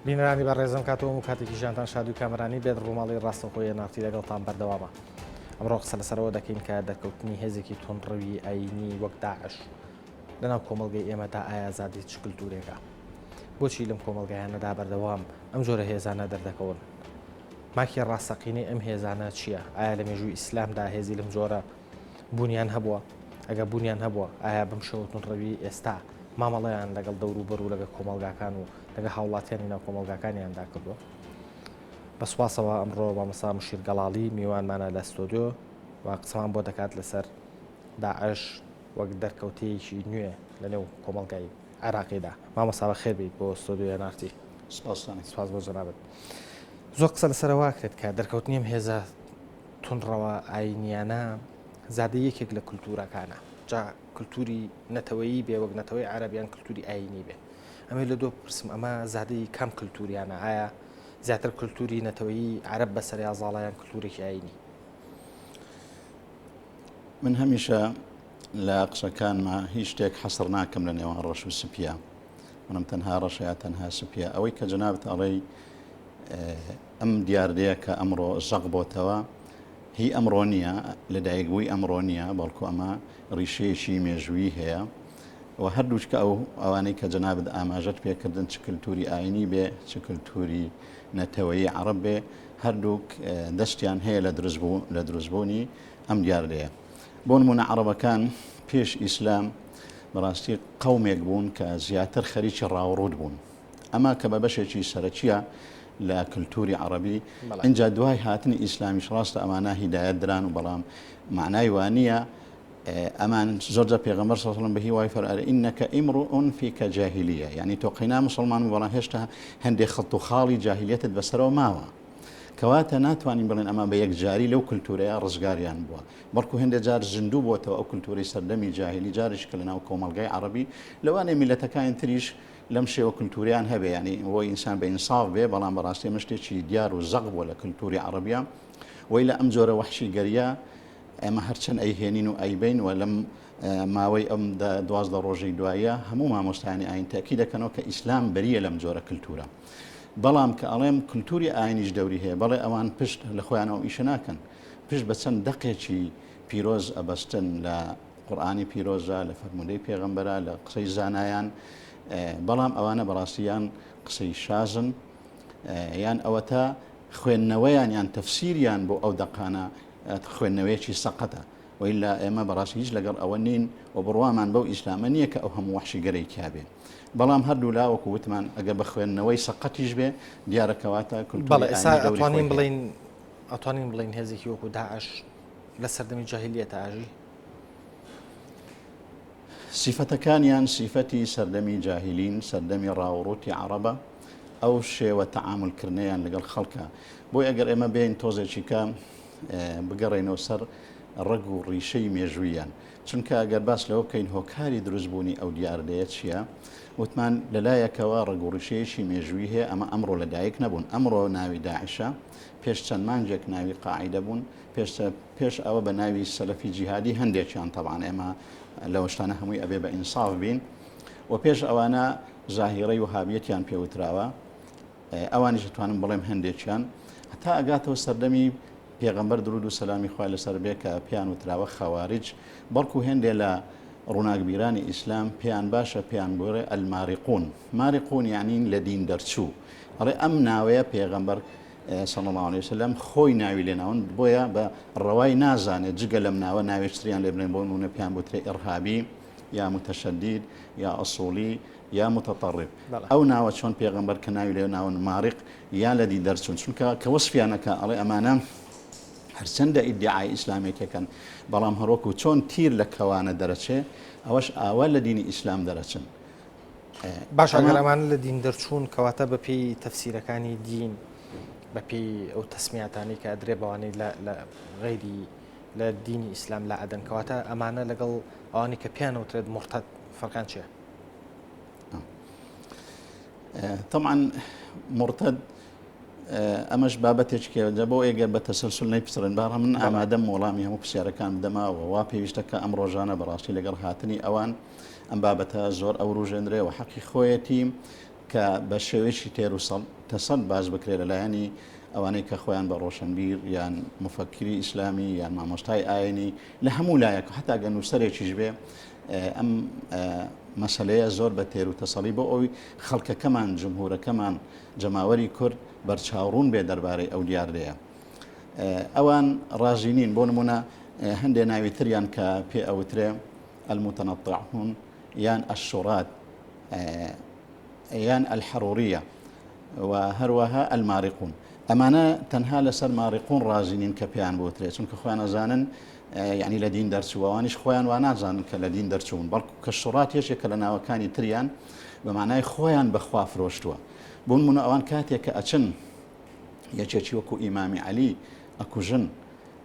بینەرانی بە ڕێزم کاتەوە و کاتێکی ژیانتان شاد و کامرانی بێت ڕووماڵی ڕاستەخۆیە نافتی لەگەڵتان بەردەوامە. ئەمڕۆ قسە لەسەرەوە دەکەین کە دەرکەوتنی هێزێکی تونڕەوی ئاینی وەک داعش لەناو کۆمەڵگەی ئێمەدا ئایا زادی چ کلتورێکە؟ بۆچی لەم کۆمەڵگەیانەدا بەردەوام ئەم جۆرە هێزانە دەردەکەون؟ ماکی ڕاستەقینەی ئەم هێزانە چییە؟ ئایا لە مێژووی ئیسلامدا هێزی لەم جۆرە بوونیان هەبووە؟ ئەگە بوونیان هەبووە ئایا بەم شێوە تونڕەوی ئێستا مامەڵەیان لەگەڵ دەور و بەرو لەگە کۆمەڵگاکان و لەگە هاوڵاتیانی ناو کۆمەڵگاکانیاندا کردووە؟ بەسواسەوە ئەمڕۆ مامەسا مشیر گەڵاڵی میوانمانە لە ستۆدیۆ و قسەمان بۆ دەکات لەسەر داعش وەک دەرکەوتەیەکی نوێ لەنێو کۆمەڵگای عێراقیدا. مامەسا بەخێر بیت بۆ ستۆدیۆ نارتی. سپاس بۆ جەنابەت. زۆر قسە لەسەرەوە کرێت کە دەرکەوتنیم هێزە تونڕەوە ئاینیانە زادە یەکێک لە کولتورەکانە. جا کللتوری نەتەوەیی بێ وەک نەتەوەی عەرەبیان کللتوری ئاینی بێ. ئەمە لە دۆ پرسم ئەمە زادەی کام کللتوریانە؟ ئایا زیاتر کللتوری نەتەوەیی عەرەب بەسەر یازاڵایان کللتورێکی ئاینی؟ من هەمیشە لە قسەکانمە هیچ شتێک حەسر ناکەم لە نێوان ڕەش و سپیە. منم تەنها ڕەشەیە تەنها سپیە. ئەوەی کە جەنابەت ئەڵێی ئەم دیاردەیە کە ئەمڕۆ زەق بۆتەوە هی ئەمڕۆ نییە، لەدایکبووی ئەمڕۆ نییە، بەڵکو ئەمە ڕیشەیەکی مێژووی هەیە و هەردووچکە ئەوانەی کە جەنابەت ئاماژەت پێکردن چ کللتوری ئاینی بێ چ کللتوری نەتەوەیی عەرەب بێ هەردووک دەستیان هەیە لە دروستبوونی ئەم دیاردەیە. بۆ نمونە عەرەبەکان پێش ئیسلام بەڕاستی قەومێک بوون کە زیاتر خەریکی ڕاوڕوود بوون. ئەمە کە بە بەشێکی سەرەکیە لە کللتوری عەرەبی. اینجا دوای هاتنی ئیسلامیش ڕاستە ئەمانە هیدایەت دران و بەڵام معنای وانە ئەمان زۆرجە پێغەمبەر صلی الله علیه و سلم بەهی وای فەرمووی ئینەکە ئیمڕؤن فیکە جاهیلیە، یعنی تۆ قەینا موسڵمان و بەڵام هێشتا هەندێک خەڵت و خاڵی جاهیلیەتت بەسەرەوە ماوە. کەواتە ناتوانین بڵێن ئەمە بە یەکجاری لەو کللتورەیە ڕزگاریان بووە، بەڵکو هەندێک جار زیندوو بۆتەوە ئەو کللتوری سەردەمی جاهیلی جارش کە لەناو کۆمەڵگای عەرەبی لەوانەیە میلەتەکانی تریش لەم شێوە کللتوریان هەبێ، ینی بۆ ئینسان بە ئینساف بێ، بەڵام بەڕاستی شتێکی دیار و زەق بووە لە کللتوری عەرەبیە. وی لە ئەم جۆرە وەحشی گەریە ئێمە هەرچەند ئەیهێنین و ئەیبین و لەم ماوەی ئەم 12 ڕۆژەی دوایە هەموو مامۆستایانی ئاین تاکی دەکەنەوە کە ئیسلام بەریە لەم جۆرە کللتورە. بەڵام کە ئەڵێم کللتوری ئاینیش دەوری هەیە، بەڵێ ئەوان پشت لە خۆیانەوە ئیشە ناکەن، پشت بە چەند دەقێکی پیرۆز ئەبەستن لە قورئانی پیرۆزە، لە فەرمودەی پێغەمبەرە، لە قسەی زانایان، بەڵام ئەوانە بەڕاستیان قسەی شازن یان ئەوەتە خوێندنەوەیان یان تەفسیریان بۆ ئەو دەقانە خوێندنەوەیەکی سەقەتە. وإلا ئێمە بەڕاستی هیچ لەگەڵ ئەوە نین و بڕوامان بەو ئیسلامە نییە کە ئەو هەموو وەحشی گەرەی کابێ. بەڵام هەردوو لا وەکو وتمان ئەگەر بە خوێندنەوەی سەقەتیش بێ دیارەکەواتە کللتوری ئەتوانین بڵین هێزێکی وەکو داعش لە سەردەمی جاهیلیەتە ئاژی؟ سیفەتەکانیان سیفەتی سەردەمی جاهیلین، سەردەمی ڕاوڕوتی عەرەبە، ئەو شێوە تەعاملکردنیان لەگەڵ خەڵکە. بۆی ئەگەر ئێمە بێین تۆزێکی کە بگەڕێنەوە سەر ڕەگ و ڕیشەی مێژوویان، چونکە ئەگەر باس لەوە بکەین هۆکاری دروستبوونی ئەو دیاردەیە چییە؟ وتمان لەلایەکەوە ڕەگ و ڕیشەیەکی مێژووی هەیە. ئەمە ئەمڕۆ لەدایک نەبوون، ئەمڕۆ ناوی داعشە، پێش چەند مانجێک ناوی قاعیدە بوون، پێش ئەوە بە ناوی سەلەفی جیهادی هەندێکیان تەبعان ئێمە لەو شتانە هەمووی ئەبێ بە ئینساف بین و پێش ئەوانە زاهیرەی وهابیەتیان پێوتراوە، ئەوانیش دەتوانم بڵێم هەندێکیان هەتا ئەگاتەوە سەردەمی پێغەمبەر درود و سەلامی خوای لەسەر بێ کە پێیان وتراوە خەوارج، بەڵکو هێندێ لە ڕووناکبیرانی ئیسلام پێیان باشە پێیان گۆڕێ ئەلماریقون. ماریقون یعنی لە دین دەرچوو. ئەڵێ ئەم ناوەیە پێغەمبەر صلی الله عليه وسلم خۆی ناوی لێناون، بۆیە بە ڕەوای نازانێت جگە لەم ناوە ناوێشتریان لێ بنێن، بۆ نمونە پێیان بوترێ ئیرهابی یا متشدد یا ئەسوولی یا متطرف. ئەو ناوە چۆن پێغەمبەر کە ناوی لێ ناون ماریق یا لە دی دەرچوون، چونکە کە وەسفیانەکە ئەڵێ ئەمانە هەرچەندە ئیدعای ئیسلامێکەکەن بەڵام هەروەکو چۆن تیر لە کەوانە دەرەچێ ئەوەش ئاوا لە دینی ئیسلام دەرەچن. باش ئەگەر ئەمانە لە دین دەرچوون کەواتە بەپێی تەفسیرەکانی دین، بەپێی ئەو تەسمیاتانی کە ئەدرێ بەوانەی لە غەیری لە دینی ئیسلام لا ئەدەن، کەواتە ئەمانە لەگەڵ ئەوانی کە پێیانەوترێت مرتەد فەرقان چییە؟ طبعا مرتد ئەمەش بابەتێکێ بۆ ئێگەر بە تەسەلسل نەیپسڕن بارە من ئامادەم وەڵامی هەموو پرسیارەکان بدەمەوە وا پێویستەکە ئەم ڕۆژانە بەڕاستی لەگەڵ هاتنی ئەوان ئەم بابەتە زۆر ئەو ڕژێنرێ و حەقی خۆیەتی کە بە شێوەیەکی تێروسەڵ تەسەڵ باش بکرێت لەلایەنی ئەوانەی کە خۆیان بە ڕۆشنبیر یان مفەکری ئیسلامی یان مامۆستای ئاینی لە هەموو لایەک حتا گە نووسەرێکیش بێ ئەم مەسەلەیە زۆر بە تێر و تەسەڵی بۆ ئەوی خەڵکەکەمان جمهورەکەمان جەماوەری کورد بەرچاوڕوون بێ دەربارەی ئەو دیاردەیە ئەوان ڕاژینین بۆ نمونە هەندێ ناوی تریان کە پێ ئەوترێ المتنطعون یان الشورات یان الحرورية وهروها المارقون ئەمانە تەنها لەسەر مارقون ڕاژینین کە پێیان بۆترێت چونکە خۆیان ئەزانن یعنی لە دین دەرچووەوانیش خۆیان وا نازانن کە لە دین دەرچوون بەڵکو کە شوڕات یەکێکە لە ناوەکانی تریان بە معنای خۆیان بەخوا فرۆشتووە بۆ نمونە ئەوان کاتێک کە ئەچن یەکێکی وەکو ئیمامی عەلی ئەکوژن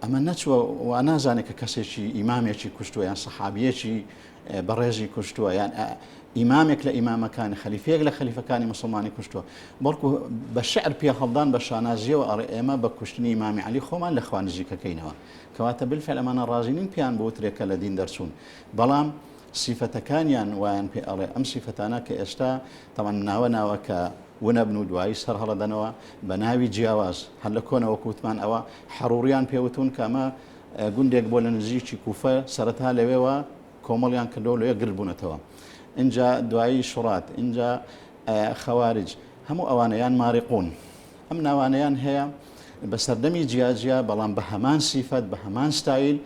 ئەمە نەچووە وا نازانێت کە کەسێکی ئیمامێکی کوشتووە یان سەحابیەکی بەڕێژی کوشتووە یان ئیمامێک لە ئیمامەکانی خەلیفەیەک لە خەلیفەکانی مسلمانی کوشتووە بەڵکو بە شعر پێ هەڵدان بە شانازیەوە ئەڕێ ئێمە بە کوشتنی ئیمامی عەلی خۆمان لە خوا نزیکەکەینەوە کەواتە بالفعل ئەمانە ڕازینین پێیان بۆ وترێکە لە دین دەرچوون بەڵام سیفەتەکانیان وایان پێ ئەڵێ ئەم سیفەتانە کە ئێستا تەمان ناوە کە ونەبن و دوایی سەر هەڵەدەنەوە بە ناوی جیاواز هەر لە کۆنەوە کووتمان ئەوە حەڕوریان پێوتون کە ئەمە گوندێک بۆ لە نزیکی کوفە سەرەتا لەوێەوە کۆمەڵیان کردەوە لەوێ گرت بوونەتەوە اینجا دوایی شوڕات اینجا خەوارج هەموو ئەوانەیان مارقون ئەم ناوانەیان هەیە بە سەردەمی جیاجیا بەڵام بە هەمان سیفەت بە هەمان ستایل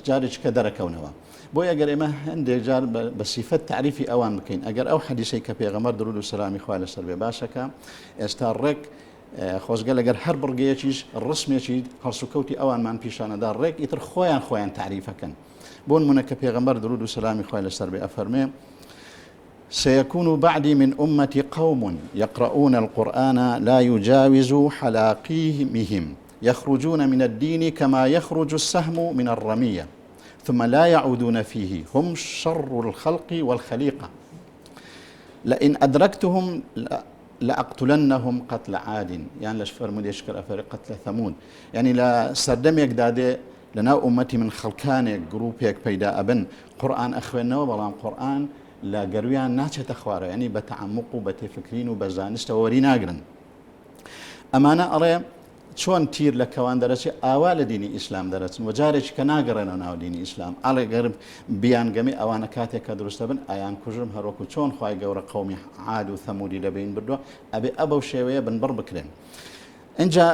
جارێککە دەرەکەونەوە بۆی ئەگەر ئێمە هەندێک جار بە سیفەت تعریفی ئەوان بکەین ئەگەر ئەو حەدیسەی کە پێغەمبەر درود و سەلامی خوا لەسەر بێ باشەکە ئێستا ڕێک خۆزگە لەگەر هەر بڕگەیەکیش ڕسمێکی هەڵسوکەوتی ئەوانمان پیشانەدا ڕێک ئیتر خۆیان تعریفەکەن بۆ نمونە کە پێغەمبەر درود و سەلامی خوا لەسەر بێ ئەفەرمێ سيكون بعدي من أمتي قوم يقرؤون القرآن لا يجاوز حلاقيهم يخرجون من الدين كما يخرج السهم من الرمية ثم لا يعودون فيه هم شر الخلق والخليقة لئن أدركتهم لأقتلنهم قتل عاد يعني لش فرمود يشكر أفرق قتل ثمود يعني لا سردميك دادي لنا أمتي من خلقانك جروبيك بيدا أبن قرآن أخواننا وبلان قرآن لا گەرویان ناچێتە خوارە ینی بە تەعەمق و بە تێفکرین و بە زانستەوە وەری ناگرن ئەمانە ئەڵێ چۆن تیر لە کەوان دەرەچێ ئاوا لە دینی ئیسلام دەرەچن و جارێکی کە ناگەڕێنەوە ناو دینی ئیسلام ئەڵێ گەر بیانگەمی ئەوانە کاتێک کە دروستە بن ئایان کوژم هەروەکو چۆن خوای گەورە قەومی عاد و ثەمودی لەبین بردووە ئەبێ ئەبەو شێوەیە بنبڕ بکرێن اینجا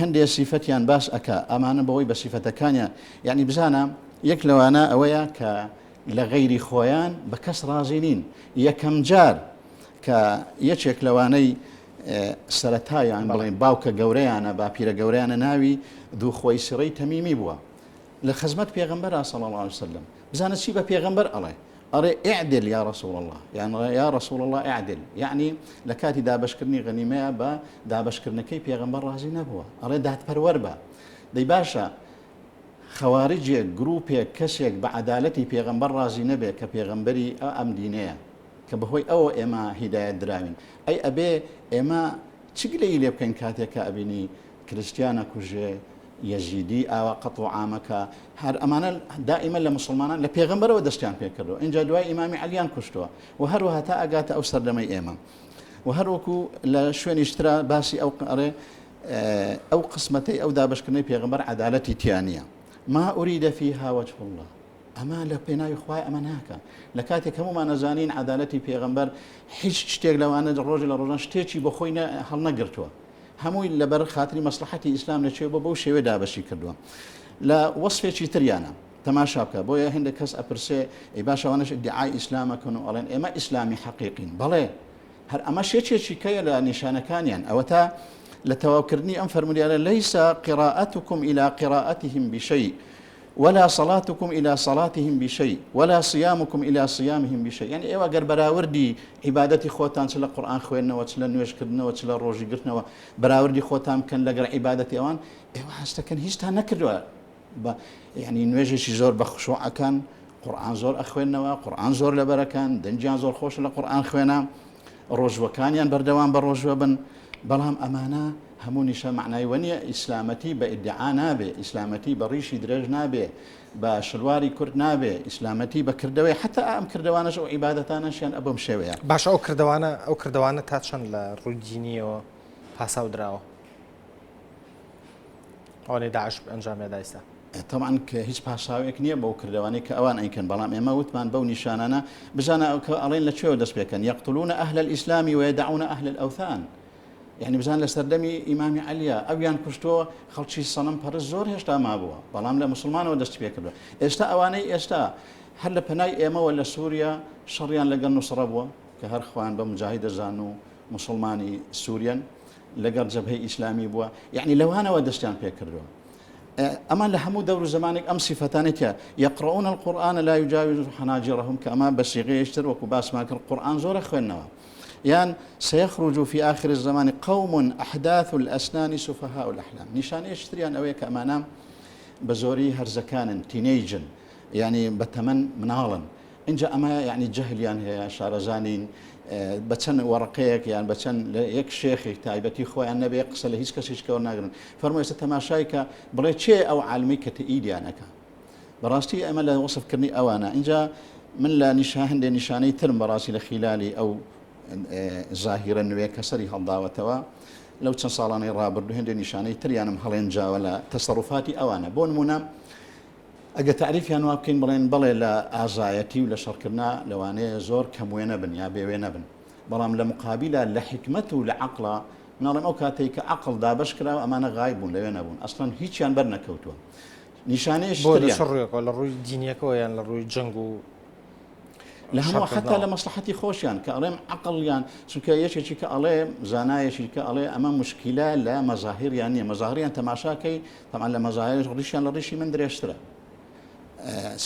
هەندێک سیفەتیان باس ئەکا ئەمانە بەوەی بە سیفەتەکانیان یعنی بزانە یەک لەوانە ئەوەیە کە لە غەیری خۆیان بە کەس ڕازینین یەکەم جار کە یەکێک لەوانەی سەرەتایان بڵێن باوکە گەورەیانە باپیرە گەورەیانە ناوی دوو خۆی سڕەی تەمیمی بووە لە خزمەت پێغەمبەر صلی الله عليه وسلم بزانە چی بە پێغەمبەر ئەڵێ اعدل یا رسول الله يعني يا رسول الله اعدل يعني لە کاتی دابەشکردنی غەنیمەیە بە دابەشکردنەکەی پێغەمبەر ڕازی نەبووە ئەڵێ دادپەروەر بە دەی باشە خوارجێک گروپێک کەسێک بە عەدالەتی پێغەمبەر ڕازی نەبێت کە پێغەمبەری ئەم دینەیە کە بەهۆی ئەوە ئێمە هیدایەت دراوین ئەی ئەبێ ئێمە چ گلەی لێ بکەین کاتێک کە ئەبینی کریستیانە کوژێ یەزیدی ئاوا قەت و عامەکە هەر ئەمانە دائیمە لە مسلمانان لە پێغەمبەرەوە دەستیان پێکردەوە اینجا دوای ئیمامی عەلیان کوشتووە و هەروەها تا ئەگاتە ئەو سەردەمەی ئێمە و هەروەکو لە شوێنیشترا باسی ئەو قسمەتەی ئەو دابەشکردنەی پێغەمبەر عەدالەتی تیانە ما أريد فيها وجه الله أما لبناي خوای أما ناکە لە کاتێک هەمومان نەزانین عەدالەتی پێغەمبەر هیچ شتێک لەوانە ڕۆژ لە ڕۆژان شتێکی بە خۆی هەڵنەگرتووە هەمووی لەبەر خاتری مەسلحەتی ئیسلام لەکوێ بەو شێوێ دابەشی کردووە لە وەصفێکی تریانە تەماشا بکە بۆیە هەندێک کەس ئەپرسێ ئەی باشە ئەوانەش ئیدعای ئیسلامەکەن و ئەڵێن ئێمە ئیسلامی حەقیقین بەڵێ هەر ئەمە شێچێکی کەیە لە نیشانەکانیان ئەوە تا لە تەواوکردنی ئەم فەرموودیانە لەیس قراءتكم إلى قراءتهم بشيء ولا صلاتكم إلى صلاتهم بشيء ولا صيامكم إلى صيامهم بشيء يعني إيوا قر براوردي عبادتي خوتان سلا قرآن خوينا وسلا نوش كردنا وسلا روجي قرتنا براوردي خوتان كان لقر عبادتي أوان إيوا هستكن هيستا نكروا يعني نوجي شي زور بخشوع كان قرآن زور أخوينا قرآن زور لبركان دنجان زور خوش لقرآن خوينا روجوا كان يعني بردوان بروجوا بن بەڵام ئەمانە هەموو نیشە معنای وەنیە ئیسلامەتی بە ئیدعا نابێ، ئیسلامەتی بە ڕیشی درێژ نابێ، بە شلواری کورد نابێ، ئیسلامەتی بە کردەوەی حتا ئەم کردوانەش و عیبادەتانەشیان ئەبم شێوەیە. باش ئەو کردوانە تا چەند لە ڕووی دینیەوە پاساو درراوە ئەوانەی داعش ئەنجامێدا ئێستا. طبعا کە هیچ پاساوێک نییە بەو کردوانەی کە ئەوان ئەیکەن، بەڵام ئێمە وتمان بەو نیشانانە بزانە کە ئەڵێن لەکوێوە دەست پێکەن یەقتلون ئەهل الإسلام ويدعون أهل الأوثان. يعني بزان لە سەردەمی ئیمامی عەلیە ئەویان کوشتەوە خەڵکی سەنەم پەرست زۆر هێشتا مابووە، بەڵام لە مسلمانەوە دەست پێ کردووە. ئێستا ئەوانەی ئێستا هەر لە پەنای ئێمەوە لە سووریا شەڕیان لەگەڵ نوسڕە بووە کە هەر خوان بە مجاهید دەزان و مسلمانی سووریان لەگەڵ جەبهەی ئیسلامی بووە، یعنی لەوانەوە دەستیان پێ کردووە. ئەمان لە هەموو دەور و زمانێک ئەم سیفەتانێتە یقرؤون القرآن لا يجاوز حناجرهم کە ئەمە بە سیغەیەشتر وەکو باسمان کرد قورآن زۆرە خوێندنەوە. يان سيخرج في آخر الزمان قوم أحداث الأسنان سفهاء الأحلام. نشان يشتريان أويك أمانام بزوري هرزكان تينيجن يعني بتمن منالا إن جاء ما يعني جهل يعني شارزانين بچن ورقيك يعني بچن يك شيخ تايبتي خويا النبي يقصل هيك كسيش كورناغرن فرمو يستماشايك بريت شيء أو علمي كتئيدي أنك براستي أمل وصف كرني أوانا إن جاء من لا نشاهن نشاني ترم براسي لخلالي أو ظاهرا نوێ کەسەری هەڵداوەتەوە لەو چەند ساڵانەی ڕابردوو هێندە نیشانەی تریانم هەڵێنجاوە لە تەسەڕوفاتی ئەوانە. بۆ نمونە ئەگە تعریفیان وا بکەین بڵێن بڵێ لە ئازایەتی و لە شەڕکردنا لەوانەیە زۆر کەموێ نەبن یا بێوێ نەبن، بەڵام لە مقابلە لە حکمت و لە عەقڵە مناڵێم ئەو کاتەی کە عەقڵ دابەش کراوە ئەمانە غایب بوون لەوێ نەبوون ئەسڵەن هیچیان بەر نەکەوتووە. نیشانەیەش شڕێکەوە لە ڕووی دینیەکەوە یان لە ڕووی جەنگ و لە هەموو حتا لە مەسلحەتی خۆشیان کە ئەڵێم عەقڵیان چونکە یەکێکی کە ئەڵێ زانایەکی کە ئەڵێ ئەمە مشکیلە لە مەزاهیریان نییە، مەزاهریان تەماشاکەی تەمان لە مەزاهیر ڕیشیان لە ڕیشی من درێژترە،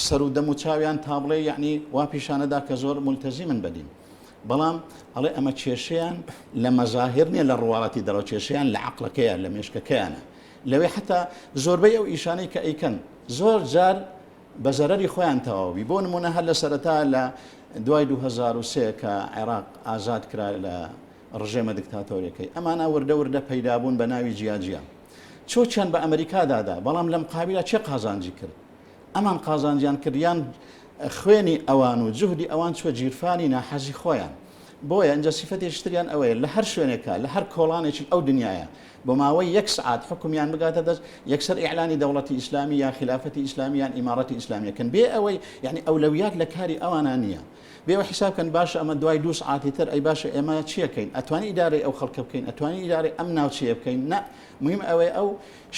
سەر و دەم و چاویان تابڵێ یعنی وا پیشانەدا کە زۆر مولتەزی من بەدین، بەڵام ئەڵێ ئەمە کێشەیان لە مەزاهیر نییە لە ڕواڵەتی دەڕەوە، کێشەیان لە عەقڵەکەیە لە مێشکەکەیانە. لەوێ حتا زۆربەی ئەو ئیشانەی کە ئەیکەن زۆر جار بە زەرەری خۆیان تەواوی. بۆ نمونە هەر لە سەرەتا لە دوای 2003 کە عێراق ئازاد کرا لە ڕژێمە دیکتاتۆریەکەی ئەمانە وردە وردە پەیدابوون بە ناوی جیاجیا چۆچیان بە ئەمریکا دادا، بەڵام لە مقابلە چێ قازانجی کرد؟ ئەمان قازانجیان کردیان خوێنی ئەوان و جوهدی ئەوان چوە گیرفانی ناحەزی خۆیان. بۆیە ئەنجە سیفەتێشتریان ئەوەیە لە هەر شوێنێکە لە هەر کۆڵانێکی ئەو دنیاە بۆ ماوەی 1 سعات حکمیان بگاتە دەست یەکسەر ئیعلانی دەوڵەتی ئیسلامی یا خلافەتی ئیسلامی یان ئیمارەتی ئیسلامیەکەن بێ ئەوەی یعنی ئەولەویات لە کاری ئەوانە نییە. بێوە حسابکەن باشە ئەمە دوای 2 سعاتی تر ئەی باشە ئێمە چیەکەین؟ ئەتوانی ئیدارەی ئەو خەڵکە بکەین، ئەتوانی ئیدارەی ئەم ناوچەیە بکەین؟ نە، مهم ئەوەیە ئەو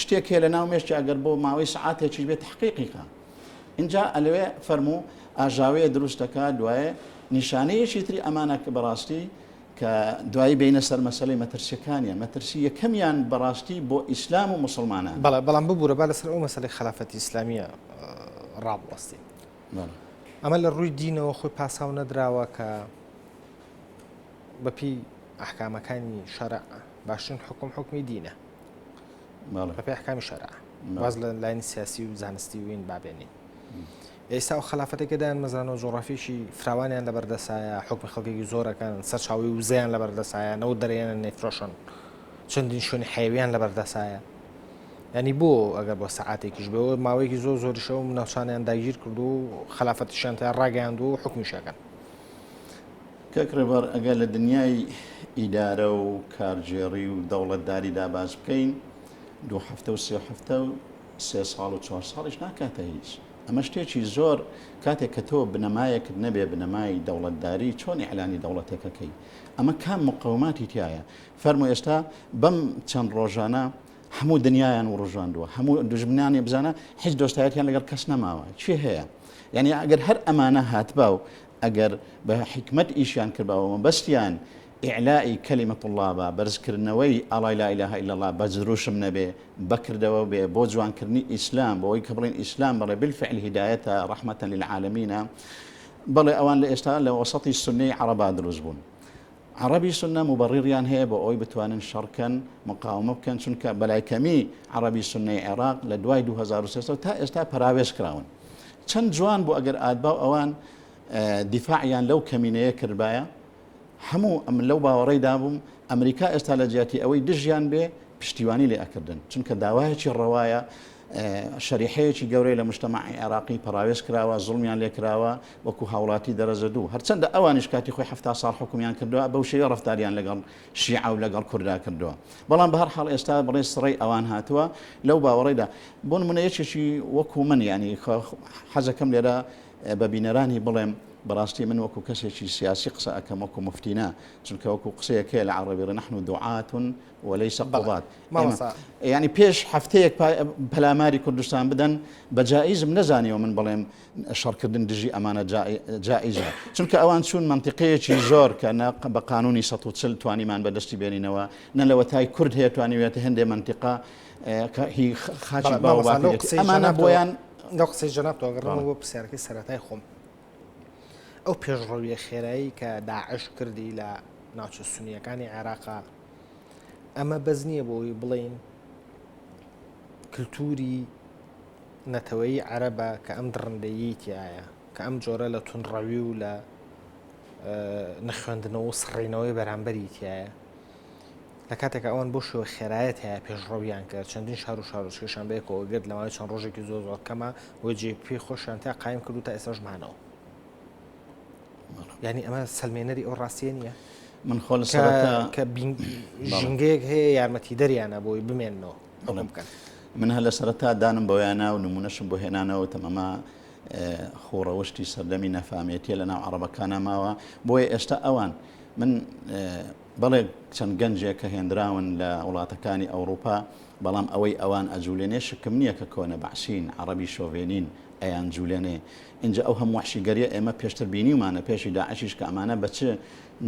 شتێکێ لە ناو مێشتی ئەگەر بۆ ماوەی سعاتێکی بێت تحقیقیکە. اینجا ئەلەوێ فەرموو ئاژاوەیە دروستەکە دوایە نیشانەیەکی تری ئەمانە کە بەڕاستی کە دوایی بینە سەر مەسەلەی مەترسیەکانیان مەترسی یەکەمیان بەڕاستی بۆ ئیسلام و مسلمانان. بەڵام ببوورە با لەسەر ئەو مەسەلەی خلافەتی ئیسلامیە ڕابوەستی. ئەمە لە ڕووی دینەوە خۆی پاساو نەدراوە کە بەپی ئەحکامەکانی شەرع باشترین حکمی دینە بەپی ئەحکامی شەرع واز لە لایەنی سیاسی و زانستی وین بابێنین. ئێستا و خلافەتێکەدایان مەزانەوە جۆڕافیشی فراوانیان لەبەردەسایە، حکمی خەڵکێکی زۆرەکان سەرچاوی وزەیان لەبەردەسایە، نەوە دەرێنە نێفرۆشن، چەندین شوێنی حەیویان لەبەردەسایە. ینی بۆ ئەگەر بۆ سەعاتێکیش بەوە ماوەیەکی زۆریشەوە ناوچانیان داگیر کرد و خلافەتیشیان تا ڕاگەیاند و حکمیشەکەن. کەکرێبەر ئەگەر لە دنیای ئیدارە و کارژێڕی و دەوڵەتداریدا باز بکەین 2 هەفتە و 3 هەفتە و 3 ساڵ و 4 ساڵیش ناکاتە هیچ. ئەمە شتێکی زۆر کاتێک کە تۆ بنەمایەکت نەبێ بنەمای دەوڵەتداری چۆن ئیعلانی دەوڵەتەکەکەی ئەمە کام مقاوماتی تایە. فەرمووی ئێستا بەم چەند ڕۆژانە هەموو دنیایان و ڕۆژاندووە، هەموو دژمنانی بزانە هیچ دۆستایەتیان لەگەڵ کەس نەماوە. چی هەیە؟ یعنی ئەگەر هەر ئەمانە هاتبا و ئەگەر بە حکمت ئیشیان کردباوە بەستیان ئیعلائی کەلیمەت الله بە بەرزکردنەوەی ئەڵای لا ئیلاهە ئیلا الله بەجروشم نەبێ بەکردەوە بێ بۆ جوانکردنی ئیسلام بۆەوەی کە بڵێن ئیسلام بەڵێ بالفعل هیدایەتە ڕەحمەتە للعالەمینە. بەڵێ ئەوان لە ئێستا لە وەسەتی سونەی عەرەبا دروست بوون. عربی سنە مبرریان هەیە بۆ ئەوی بتوانن شەڕکەن مقاومە بکەن، چونکە بەلایکەمی عربی سنەی عێراق لە دوای 2003 تا ئێستا پراوێش کراون. چەند جوان بوو ئەگەر ئادبا و ئەوان دیفاعیان لەو کەمینەیە کردبایە هەموو ئەم لەو باوەڕێدا بووم ئەمریکا ئێستا لە جیاتی ئەوەی دژیان بێ پشتیوانی لێ ئەکردن چونکە داوایەکی ڕەوایە شەریحەیەکی گەورەی لە مجتەمەعی عێراقی پەراوێز کراوە زوڵمیان لێ کراوە وەکو هاوڵاتی دەرەجە دوو هەرچەندە ئەوانیش کاتی خۆی 70 ساڵ حکومیان کردووە بەو شێوەیە ڕەفتاریان لەگەڵ شیعە و لەگەڵ کووردا کردووە بەڵام بە هەر حاڵ ئێستا بڕێ سڕی ئەوان هاتووە لەو باوەڕێدا بۆ نمونە یەکێکی وەکو من یعنی حەزەکەم لێرە بە بینەرانی بڵێم بەڕاستی من وەکو کەسێکی سیاسی قسە ئەەکەم وەکو مفتینە چونکە وەکو قسەیەکەیە لە عەرەبی نحن دعاة وليس قضاة يعني پێش هەفتەیەک پەلاماری کوردستان بدەن بە جائیزم نەزانیەوە من بڵێم شەڕکردن دژی ئەمانە جائیزە چونکە ئەوان چوون منطقەیەکی زۆر کە بە قانونی 140 توانیمان بەدەستی بێنینەوە نە لە وەتای کورد هەیە توانیوێتە هەندێ منطقە هی خاچی باوەڕێ ئەمانە بۆیان لەو قسەی جەناب تۆگەڕم بۆ پرسیارەکەی سەرەتای خۆم ئەو پێشڕەویە خێرایی کە داعش کردی لە ناوچە سونیەکانی عێراقا ئەمە بەز نییە بۆی بڵێن کللتوری نەتەوەی عەرەبە کە ئەم درڕندەیی تایە کە ئەم جۆرە لە تونڕەوی و لە نەخوێندنەوە و سڕینەوەی بەرامبەری تایە لە کاتێکە ئەوان بۆ شێوە خێرایەت هەیە پێشڕەویان کرد چەندین شار و شارۆچکەشان بەیەکەوە گرت لەماوەی چەند ڕۆژێکی زۆر زۆر کەمە وە جێپی خۆشیان تا قایم کرد و تا ئێستاش مانەوە یعنی ئەمە سەلمێنەری ئەو ڕاستیە نییە من خۆ لە سەرەتا کە ژنگەیەک هەیە یارمەتی دەریانە بۆی بمێنەوە بکەن من هە لە سەرەتا دانم بەوەیانە و نمونەشم بۆ هێنانەوە تەمەما خۆڕەوشتی سەردەمی نەفامێتیە لە ناو عەرەبەکانە ماوە بۆیە ئێستا ئەوان من بەڵێ چەند گەنجێک کە هێنراون لە وڵاتەکانی ئەوروپا بەڵام ئەوەی ئەوان ئەجوولێنێ شکم نییە کە کۆنە بەعسین عەرەبی شۆڤێنین ئەیان جوولێنێ اینجا ئەو هەموو وحشیگەریە ئێمە پێشتر بینیمانە پێشی داعشیش کە ئەمانە بە چ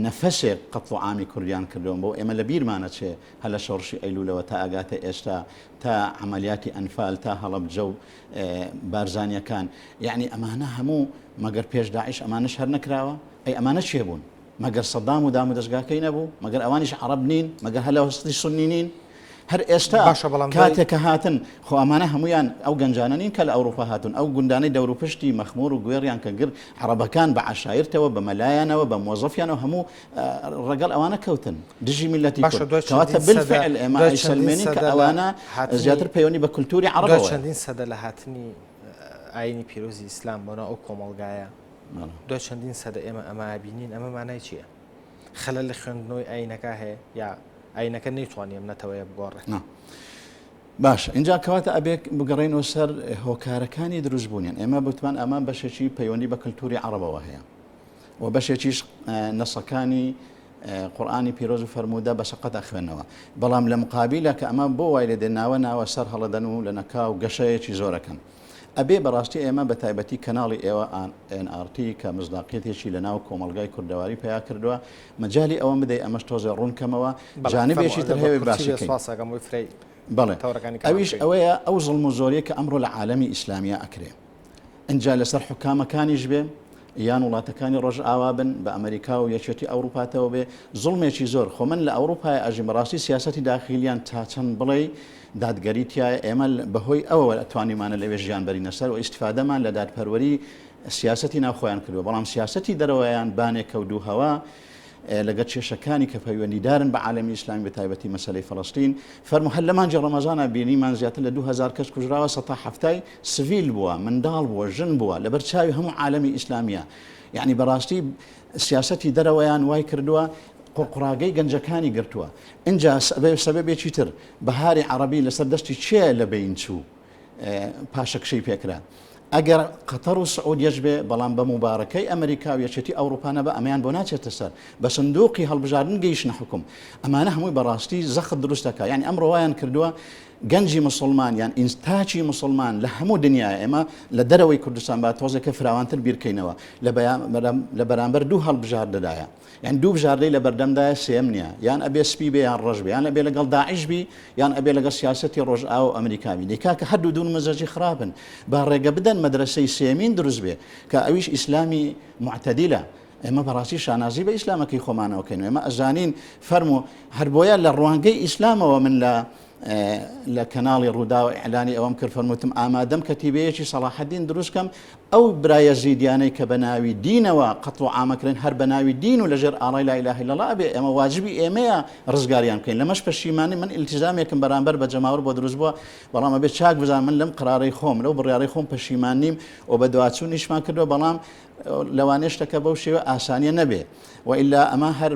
نەفەسێک قەت و عامی کوردیان کردەوە بۆ ئێمە لە بیرمانە چێ هە لە شۆڕشی ئەیلولەوە تا ئەگاتە ئێستا تا عملیاتی ئەنفال تا هەڵەبجە و بارزانیەکان یعنی ئەمانە هەموو مەگەر پێش داعش ئەمانش هەر نەکراوە ئەی ئەمانە چێ بوون مەگەر سەدام و دام و دەستگاکەی نەبوو مەگەر ئەوانیش عەرەب نین مەگەر هەلە هەستی سونی نین هەر ئێستا کاتێککە هاتن خۆ ئەمانە هەمویان ئەو گەنجانە نین کە لە ئەوروپا هاتون ئەو گوندانەی دەوروپشتی مەخمور و گوێڕیان کە گر عەرەبەکان بە عەشایرتەوە بە مەلایانەوە بە مۆزەفیانەوە هەموو ڕەگەڵ ئەوانە کەوتن دژی میلەتی کەواتە بالفعل ئێمە ئەیسەلمێنین کە ئەوانە زیاتر پەیوەندی بە کولتوری عەرەبەوە چەندین سەدە لە هاتنی ئاینی پیرۆزی ئیسلام بۆنە ئەو کۆمەڵگایە دوای چەندین سەدە ئێمە ئەمە بینین ئەمە مانای چییە خەلە لە خوێندنەوەی ئاینەکە هەیە یا ئاینەکە نەیتوانیم نەتەوەیە بگۆڕێت باش اینجا کەواتە ئەبێک بگەڕێنەوە سەر هۆکارەکانی دروستبوونیان ئێمە بتوان ئەمە بەشێکی پەیوەندی بە کللتوری عەرەبەوە هەیە و بەشێکیش نەسەکانی قورئانی پیرۆز و فەرموودە بەشقەت ئەخوێنەوە بەڵام لە مقابلە کە ئەمە بۆ وای لێ دێناوە ناوە سەر هەڵەدەن و لە نەکاو گەشەیەکی زۆرەکەن ئەبێ بەڕاستی ئێمە بە تایبەتی کەناڵی ئێوە NRT کە مزداقیەتێکی لە ناو کۆمەلگای کوردەواری پیا کردووە مەجای ئەوە بدەی ئەمەش تۆزێ ڕوونکەمەوە جانبێکی تر هەیە باشەکەی بەڵێ ئەویش ئەوەیە ئەو زڵم و زۆریە کە ئەمڕۆ لە عالەمی ئیسلامیە ئەکرێ اینجا لەسەر حکامەکانیش بێ یان وڵاتەکانی ڕۆژ ئاوا بن بە ئەمریکا و یەکێتی ئەوروپاتەوە بێ زڵمێکی زۆر خۆ من لە ئەوروپای ئاژی بەڕاستی سیاسەتی داخیلیان تا چەند بڵێ دادگەریتیایە ئێمە بەهۆی ئەوە ئەتوانیمانە لەوێ ژیان بەرینە سەر و ئیسیفادەمان لە دادپەروەری سیاسەتی ناوخۆیان کردووە بەڵام سیاسەتی دەرەوەیان بانێک کەوت و هەوا لەگە کێشەکانی کە پەیوەندیدارن بە عالەمی ئیسلامی بە تایبەتی مەسەلەی فەڵەستین فەرموو هەر لە مانجی ڕەمەزانە بینیمان زیاتر لە 2000 کەس کوژراوە سەتا هەفتای سڤیل بووە منداڵ بووە ژن بووە لە بەرچاوی هەموو عالەمی ئیسلامیە یعنی بەڕاستی سیاسەتی دەرەوەیان وای کردووە قوڕقڕاگەی گەنجەکانی گرتووە اینجا سەبەبێکی تر بەهاری عەرەبی لەسەر دەستی چێ لە بین چوو پاشەکشەی پێکرا ئەگەر قەتەر و سعودیەش بێ بەڵام بە مبارەکەی ئەمریکا و یەکێتی ئەوروپانە بە ئەمەیان بۆ ناچێتە سەر بە سندوقی هەڵبژاردن گەیشتنە حکوم ئەمانە هەمووی بەڕاستی زەخت دروستەکە یعنی ئەمڕۆ وایان کردووە گەنجی مسلمان یان ئینستاچی مسلمان لە هەموو دنیای ئێمە لە دەرەوەی کوردستان با تۆزێکە فراوانتر بیرکەینەوە لە بەرامبەر دوو هەڵبژار دەدایە یان دوو بژاردەی لە بەردەمدایە سێم نییە یان ئەبێ سپی بێ یان ڕەش بێ یان ئەبێ لەگەڵ داعش بی یان ئەبێ لەگەڵ سیاسەتی ڕۆژئاو و ئەمریکاوی دیکا کە هەردوو دوون مەزەجی خراپن با ڕێگە بدەن مەدرسەی سێمین دروست بێ کە ئەویش ئیسلامی معتەدیلە ئێمە بەڕاستی شانازی بە ئیسلامەکەی خۆمانەوەکەین ئێمە ئەزانین فەرموو هەر بۆیە لە ڕوانگەی ئیسلامەوە من لە لە کەناڵی ڕوودا و ئیعلانی ئەوەم کرد فەرموتم ئامادەم کەتیبەیەکی سەلاحەدین دروستکەم ئەو برایە زیدیانەی کە بە ناوی دینەوە قەتڵ و عامەکردن هەر بە ناوی دین و لەژێر ئاڵای لا ئیلاهە ئیلەڵڵا ئەبێ ئێمە واجبی ئێمەیە ڕزگاریان بکەین لەمەش پەشیمانی من ئیلتیزامێکم بەرامبەر بە جەماوەر بۆ دروست بووە بەڵام ئەبێ چاک بزان من لەم قرارەی خۆم لەو بڕیارەی خۆم پەشیمان نیم و بە دوواچوو نیشمان کردەوە بەڵام لەوانەیە شتەکە بەو شێوە ئاسانیە نەبێ وئیلا ئەمە هەر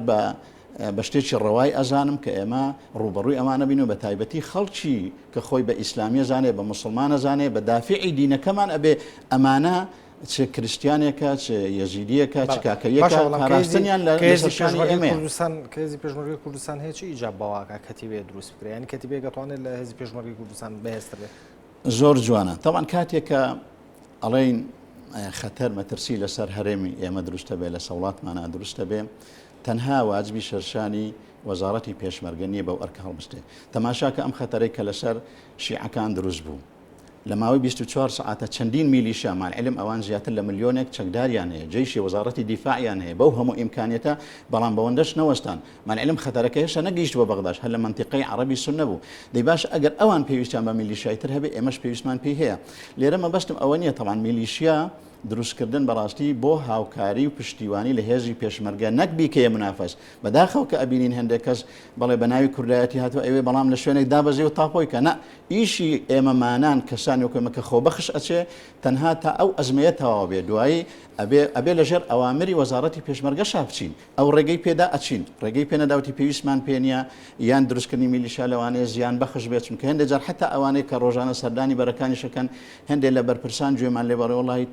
بە شتێکی ڕەوای ئەزانم کە ئێمە ڕوبەڕووی ئەمانە بین و بە تایبەتی خەڵکی کە خۆی بە ئیسلامیە زانێ بە مسلمانە زانێ بە دافعی دینەکەمان ئەبێ ئەمانە چ کریسیانێکە چ یەزیدیەکە چ کاکەیەکە پاراستنیان لە سەرشانی ئێمەیە کێزی پێشمەرگەی کوردستان هەیە ئیجاب بەواکە کەتیبێ دروست بکرێ ینی کەتیبێ دەتوانێت لە هێزی پێشمەرگەی کوردستان بەهێزتر بێت زۆر جوانە تەوان کاتێکە ئەڵێن خەتەر مەترسی لەسەر هەرێمی ئێمە دروستە بێ لە سەوڵاتمانە دروستە بێ تەنها واجبی شەرشانی وەزارەتی پێشمەرگە نیە بەو ئەرکە هەڵبستێ تەماشاکە ئەم خەتەرەی کە لەسەر شیعەکان دروست بوو لە ماوەی 24 ساعتە چەندین میلیشیا مالعلم ئەوان زیاتر لە ملیۆنێک چەکداریان هەیە جێیشی وەزارەتی دیفاعیان هەیە بەو هەموو ئیمکانیەتە بەڵام بەوەندەش نەوەستان مالعلم خەتەرەکە هێشتا نەگەیشت بۆ بەغداش هەر لە منتیقەی عەرەبی سوننە بوو دەی باش ئەگەر ئەوان پێویستیان بە میلیشیای تر هەبێ ئێمەش پێویستمان پێی هەیە لێرە مەبەستم ئەوە نییە تەڵان میلیشیا دروستکردن بەڕاستی بۆ هاوکاری و پشتیوانی لە هێزی پێشمەرگە نەک بیکەیە منافەس بەداخەو کە ئەبینین هەندێک کەس بەڵێ بە ناوی کوردایەتی هاتووە ئەوێ بەڵام لە شوێنێک دابەزێ و تاپۆی کە نە ئیشی ئێمەمانان کەسانی وکەمە کە خۆبەخش ئەچێ تەنها تا ئەو ئەزمەیە تەواو بێ دوایی ئەبێ لەژێر ئەوامری وەزارەتی پێشمەرگە شابچین ئەو ڕێگەی پێدا ئەچین ڕێگەی پێ نەداوتی پێویستمان پێ نیە یان دروستکردنی میلیشیا لەوانەیە زیان بەخش بێت چونکە هەندێک جار حتا ئەوانەی کە ڕۆژانە سەردانی بەرەکانی شەکەن هەندێک لە بەرپرسان گوێمان لێ بەڕێ وڵی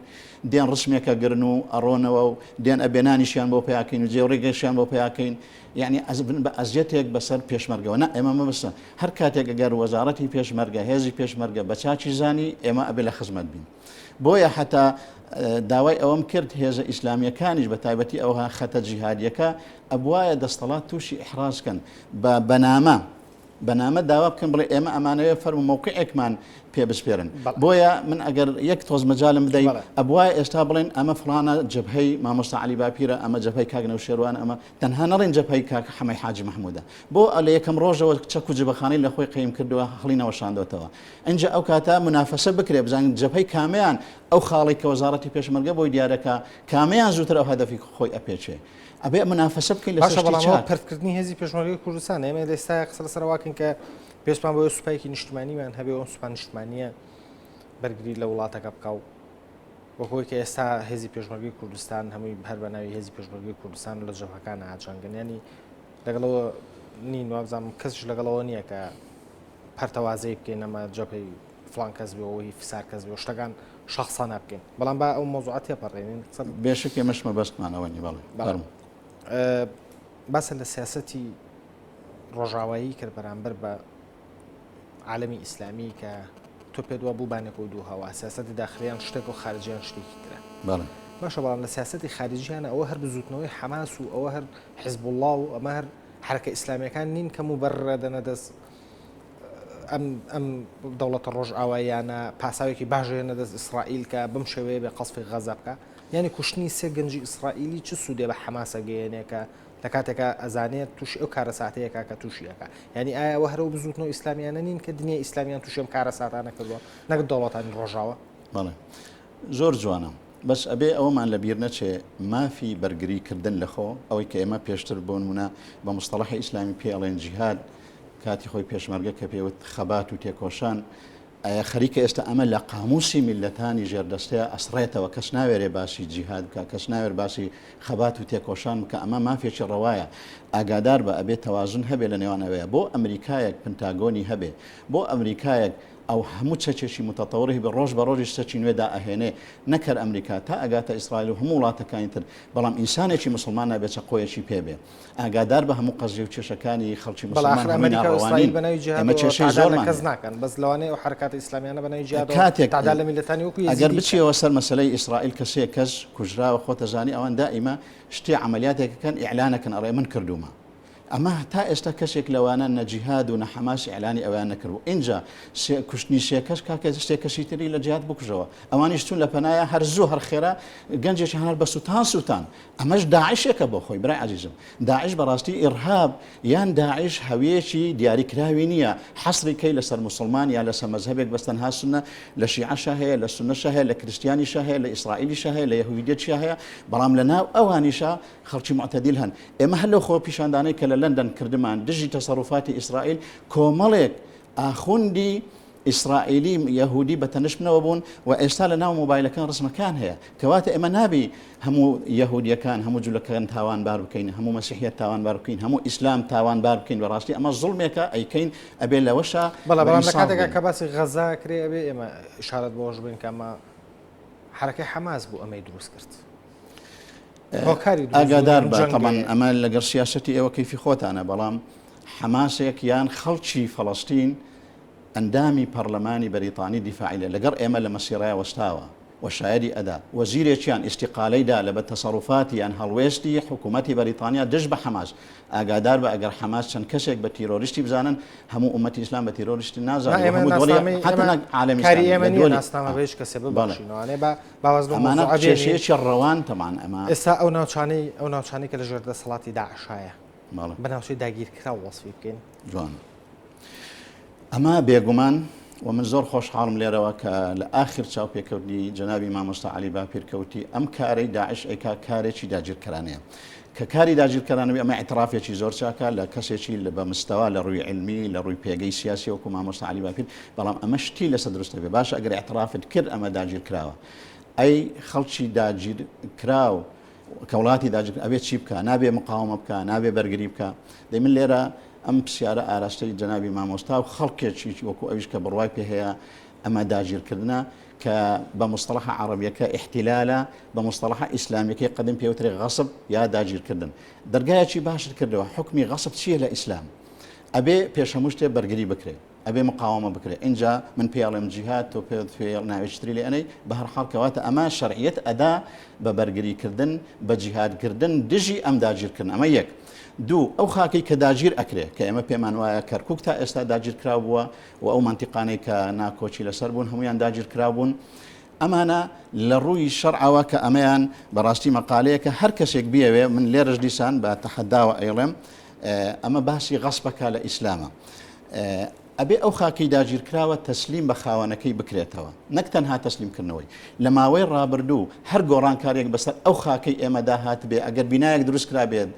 دێن ڕسمێکە گرن و ئەڕۆنەوە و دێن ئەبێنانیشیان بۆ پیاکەین و جێڕێگەشیان بۆ پیاکەین یعنی بە ئەزیەتێک بەسەر پێشمەرگەوە نە ئێمە مەبەستە هەر کاتێک ئەگەر وەزارەتی پێشمەرگە هێزی پێشمەرگە بە چاچی زانی ئێمە ئەبێ لە خزمەت بین بۆیە حتا داوای ئەوەم کرد هێزە ئیسلامیەکانیش بە تایبەتی ئەوها خەتە جیهادیەکە ئەبوایە دەستەڵات تووشی ئیحرازکەن بەنامە داوا بکەن بڵێ ئێمە ئەمانەوە فەرمو مووقعێکمان پێ بسپێرن بۆیە من ئەگەر یەک تۆز مەجالم بدەیت ئەبوایە ئێستا بڵێن ئەمە فڵانە جەبهەی مامۆستا عەلی باپیرە ئەمە جەبهەی کاک نەوشێروان ئەمە تەنها نەڕێن جەبهەی کاک حەمەی حاجی مەحموودە بۆ لە یەکەم ڕۆژەوە چەک و جبەخانەی لە خۆی قەیم کردووە هەڵینەوە شاندۆتەوە ئەنجا ئەو کاتە منافەسە بکرێ بزانین جەبهەی کامیان ئەو خاڵی کە وەزارەتی پێشمەرگە بۆی دیارەکە کامیان زووتر ئەو هەدەفی خۆی ئەپێچێ ئەبێ منافەسە بکەین لە باشە پەرکردنی هێزی پێشمەرگەی کوردستان ئێمە ئێستا قسە لەسەر واکەین کە پێشمان بۆ سوپایکی نیشتمانیمان هەبێ ئەو سوپان نیشتمانیە بەرگری لە وڵاتەکە بکاو وەکۆی کە ئێستا هێزی پێشمەرگەی کوردستان هەمووی هەر بە ناوی هێزی پێشمەرگەی کوردستان لە جەبهەکان ئاچەنگەنیانی لەگەڵەوە نین وابزانم کەسش لەگەڵەوە نییە کە پەرتەوازەی بکەین ئەمە جەبهەی فڵان کەس بێەوەی فسار کەس بێ شتەکان شخصانە بکەین بەڵام با ئەو مۆزوعات تێپەڕێنین بێشک ئێمەش مەبەستمانەوە نی بەڵێ باسە لە سیاسەتی ڕۆژاوایی کرد بەرامبەر بە عالەمی ئیسلامی کە تۆ پێدووە بوو بانێک و دوو هەوا سیاسەتی داخلیان شتێک و خارجیان شتێکی ترە باشە بەڵام لە سیاسەتی خارجیانە ئەوە هەر بزوتنەوەی حەماس و ئەوە هەر حیزب الله و ئەمە هەر حرەکە ئیسلامیەکان نین کە مبەررە دەنە دەست ئەم دەوڵەتە ڕۆژئاواییانە پاساوێکی باشێنە دەست ئیسرائیل کە بم شێوەیە بێ قەسفی غەزە بکە یعنی کوشتنی سێ گەنجی ئیسرائیلی چ سوودێ بە حەماسە گەیەنێکە لە کاتێکە ئەزانێت توش ئەو کارە ساتەیەکە کە تووشیەکە ینی ئایا ئەوە هەرەوە بزوتنەوە ئیسلامیانە نین کە دنیا ئیسلامیان تووشێم کارە ساتانە کردووە نەک دەوڵەتانی ڕۆژاوە بەڵێ زۆر جوانە بەس ئەبێ ئەوەمان لەبیر نەچێ مافی بەرگریکردن لەخۆ ئەوەی کە ئێمە پێشتر بۆ نمونە بە مستەڵەحی ئیسلامی پێڵێن جیهاد کاتی خۆی پێشمەرگە کە پێوت خەبات و تێکۆشان خەریکە ئێستا ئەمە لە قاموسی میلەتانی ژێردەستەیە ئەسڕێتەوە کەس ناوێرێ باسی جیهاد بکە کەس ناوێر باسی خەبات و تێکۆشان بکە ئەمە مافێکی ڕەوایە ئاگادار بە ئەبێ تەوازن هەبێ لە نێوانەوەیە بۆ ئەمریکایەک پنتاگۆنی هەبێ بۆ ئەمریکایەک ئەو هەموو چەکێکی متەتەوڕی بە ڕۆژ بە ڕۆژی سەرچی نوێدا ئەهێنێ نەکەر ئەمریکا تا ئەگاتە ئیسرائیل و هەموو وڵاتەکانی تر بەڵام ئینسانێکی مسلمان نابێت چە قۆیەکی پێبێ ئاگادار بە هەموو قەزیە و کێشەکانی خەڵکی مسلمان ئەمە کێشەی زۆرمان کەس ناکەن بەس لەوانەیە ئەو حرکات ئیسلامیانە بەناوی جیهاد کاتێک تعداد لە میلەتانی وەکو ئەگەر بچیەوە سەر مەسەلەی ئیسرائیل کەسێ کەس کوژراوە خۆتە زانی ئەوان دائیمە شتێ عملیاتێکەکەن ئیعلانەکەن ئەڕێ من کردومە ئەمە تا ئێستا کەسێک لەوانە نەجیهاد و نەحەماس ئیعلانی ئەویان نەکردبوو اینجا کوشتنی سێکەش کاکە شتێکەشی تری لە جیهاد بکوژەوە ئەوانیش چون لە پەنایە هەر زوو هەر خێرا گەنجێکی هەر بە سووتان ئەمەش داعشێکە بۆ خۆی برای عزیزم داعش بەڕاستی ئیرهاب یان داعش هەویەکی دیاریکراوی نییە حەسری کەی لەسەر موسڵمان یا لەسەر مەزهبێک بەستەنها سنە لە شیعەشە هەیە لە سونەشە هەیە لە کریستیانیشە هەیە لە ئیسرائیلیشە هەیە لە یەهودیەتشە هەیە بەڵام لەناو ئەوانیشە خەڵکی معتەدیل هەن ئێمە هەر لەو خۆ پیشاندانەی کە لە لەندەن کردمان دژی تەسەڕوفاتی ئیسرائیل کۆمەڵێک ئاخوندی ئیسرائیلی یەهودی بە تەنشمنەوە بوون و ئێستا لە ناو مۆبایلەکان ڕسمەکان هەیە کەواتە ئێمە نابی هەموو یەهودیەکان هەموو جوولەکان تاوانبار بکەین هەموو مەسیحیەت تاوانبار بکەین هەموو ئیسلام تاوانبار بکەین بەڕاستی ئەمە زوڵمێکە ئەیکەین ئەبێ لەوەشە بەڵام لە کاتێکا کە باسی غەزا کرێ ئەبێ ئێمە ئشارەت بۆش بین کە ئەمە حرەکەی حەماس بوو ئەمەی دروست کرد ئاگادار بە طبعاً ئەمە لەگەڵ سیاسەتی ئێوە کەیفی خۆتانە بەڵام حەماسێک یان خەڵکی فەڵەستین ئەندامی پەرلەمانی بەریتانی دیفاعی لەگەڵ ئێمە لە مەسیرای وەستاوە وشایدی ئەدا وەزیرێکیان ئیستیقالەیدا لە بە تەسەڕوفاتی یان هەڵوێستی حکوومەتی بەریتانیا دژ بە حەماس ئاگادار بە ئەگەر حەماس چەند کەسێک بە تیرۆریستی بزانن هەموو ئومەتی ئیسلام بە تیرۆریستی نازانێت عالەمیشێکی ڕەوان تەمان ئەمە ئێستا ئەو ناوچانی کە لە ژێر دەسەڵاتی داعشایە بەناوچەی داگیرکرا وەسفی بکەین جوان ئەمە بێگومان و من زۆر خۆشحاڵم لێرەوە کە لە ئاخر چاوپێکەوتنی جەنابی مامۆستا عەلی باپیرکەوتی ئەم کارەی داعش ئەیکا کارێکی داگیرکەرانەیە کە کاری داگیرکەرانەوەی ئەمە ئەعترافێکی زۆر چاکە لە کەسێکی بە مستەوا لە ڕووی علمی لە ڕووی پێگەی سیاسی وەکو مامۆستا عەلی باپیر بەڵام ئەمە شتی لەسەر دروستە بێ باشە ئەگەر ئەعترافت کرد ئەمە داگیرکراوە ئەی خەڵکی داگیرکراو کە وڵاتی داگیر ئەبێ چی بکە نابێ مقاومە بکە نابێ بەرگری بکە دەی من لێرە ئەم پرسیارە ئاراستەی جەنابی مامۆستا و خەڵکێکی وەکو ئەویش کە بڕوای پێ هەیە ئەمە داگیرکردنە کە بە مستەڵەحە عەرەبیەکە ئیحتیلالە بە مستەڵەحە ئیسلامیەکەی قەدیم پێوترێ غەسب یا داگیرکردن دەرگایەکی باشتر کردەوە حکمی غەسب چییە لە ئیسلام ئەبێ پێشەموو شتێ بەرگری بکرێ ئەبێ مقاومە بکرێ اینجا من پێڵێم جیهاد تۆ پێ ناوێشتری لێ ئەنەی بە هەر حاڵ کەواتە ئەمە شەرعیەت ئەدا بە بەرگریکردن بە جیهادکردن دژی ئەم داگیرکردن ئەمە یەک دوو ئەو خاکەی کە داگیر ئەکرێ کە ئێمە پێمان وایە کەرکووک تا ئێستا داگیرکراو بووە و ئەو مانتیقانەی کە ناکۆچی لەسەر بوون هەمویان داگیرکراو بوون ئەمانە لە ڕووی شەرعەوە کە ئەمەیان بەڕاستی مەقالەیە کە هەر کەسێک بیەوێ من لێرەش دیسان بە تەحەداوە ئەیڵێم ئەمە باسی غەسبەکە لە ئیسلامە ئەبێ ئەو خاکەی داگیرکراوە تەسلیم بە خاوەنەکەی بکرێتەوە نەک تەنها تەسلیمکردنەوەی لە ماوەی ڕابردوو هەر گۆڕانکارێک بەسەر ئەو خاکەی ئێمە داهات بێ ئەگەر بینایەک دروستکرا بێت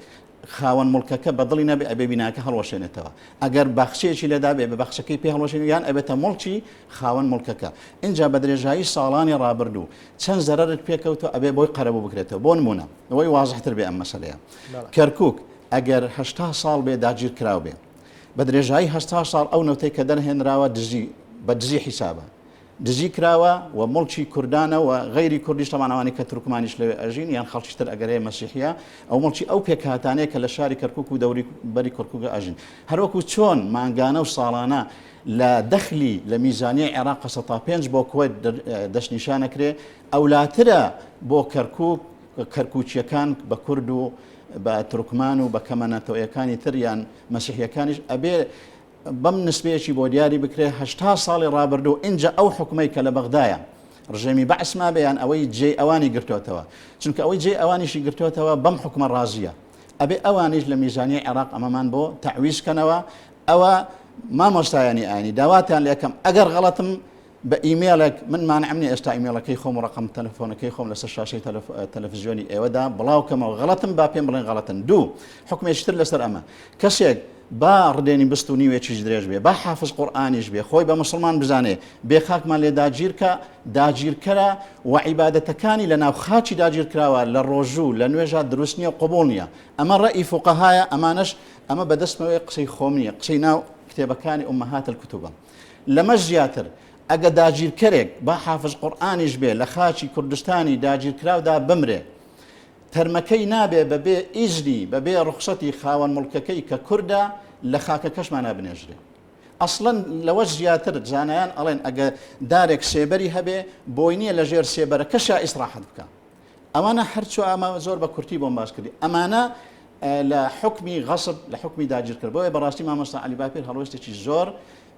خاوەن مڵکەکە بەدڵی نەبێ ئەبێ بیناکە هەڵوەشێنێتەوە ئەگەر باخچەیەکی لەدا بێ بە بەخشەکەی پێ هەڵوەشێن یان ئەبێتە مڵکی خاوەن مڵکەکە اینجا بە درێژایی ساڵانی ڕابردوو چەند زەرەرت پێکەوتە ئەبێ بۆی قەرەبوو بکرێتەوە بۆ نمونە ئەوەی وازحتر بێ ئەم مەسەلەیە کەرکووک ئەگەر 80 ساڵ بێ داگیر کراو بێ بە درێژایی 80 ساڵ ئەو نەوتەی کە دەرهێنراوە بە دزی حیسابە دزی کراوە و مڵکی کوردانە و غەیری کوردیش تەمانەوانی کە تورکمانیش لەوێ ئەژین یان خەڵکیشتر ئەگەرەیە مەسیحیە ئەو مڵکی ئەو پێکهاتانەیە کە لە شاری کەرکووک و دەوری بەری کەرکووک ئەژین هەروەکو چۆن مانگانە و ساڵانە لە دەخلی لە میزانیە عێراق 5 بۆ کوێت دەستنیشانەکرێ ئەولاترە بۆ کەرکووچیەکان بە کورد و بە تورکمان و بە کەمەنەتەوەیەکانی تریان مەسیحیەکانیش ئەبێ بەم نسبەیەکی بۆ دیاری بکرێ 80 ساڵی ڕابردوو اینجا ئەو حکومەی کە لە بەغدایە ڕژێمی بەعسما بەیان ئەوەی جێ ئەوانی گرتوتەوە چونکە ئەوەی جێ ئەوانیشی گرتوتەوە بەم حکومە ڕازیە ئەبێ ئەوانیش لە میزانیە عێراق ئەمەمان بۆ تەعویزکەنەوە ئەوە مامۆستایانی ئاینی داواتیان لێکەم ئەگەر غەڵەتم بە ئیمێلێک من مانعمنی ئێستا ئیمێلەکەی خۆم و ڕقم تەلەفۆنەکەی خۆم لەسەر شاشەی تەلەڤیزیۆنی ئێوەدا بڵاوکەمەوە غەڵەتم با پێم بڵێن غەڵەتن دوو حکمێکتر لەسەر ئەمە کەسێک با ڕدێنی بست و نیوێکیش درێژ بێ با حافظ قورئانیش بێ خۆی بە مسلمان بزانێ بێ خاکمان لێ داگیرکەرە و عیبادەتەکانی لە ناو خاچی داگیرکراوە لە ڕۆژوو لە نوێژە دروست نییە قبول نییە ئەمە ڕەئی فوقەهایە ئەمانش ئەمە بەدەستمەوەی قسەی خۆم نییە قسەی ناو کتێبەکانی ئومەهات الکوتوبە لەمە زیاتر ئەگە داگیرکەرێک با حافظ قورئانیش بێ لە خاچی کوردستانی داگیرکراودا بمرێ تەرمەکەی نابێ بەبێ ئیزنی بەبێ ڕوخسەتی خاوەن مڵکەکەی کە کووردا لە خاکە کەشمان نابنێژرێ ئەسڵەن لەوە زیاتر زانایان ئەڵێن ئەگە دارێک سێبەری هەبێ بۆی نییە لە ژێر سێبەرەکەشا ئیسراحەت بکە ئەمانە هەرچوو ئەمە زۆر بە کورتی بۆم باس کردی ئەمانە لە حکمی غەسب لە حکمی داگیرکرد بۆیە بەڕاستی مامۆستا عەلی باپیر هەڵوێستێکی زۆر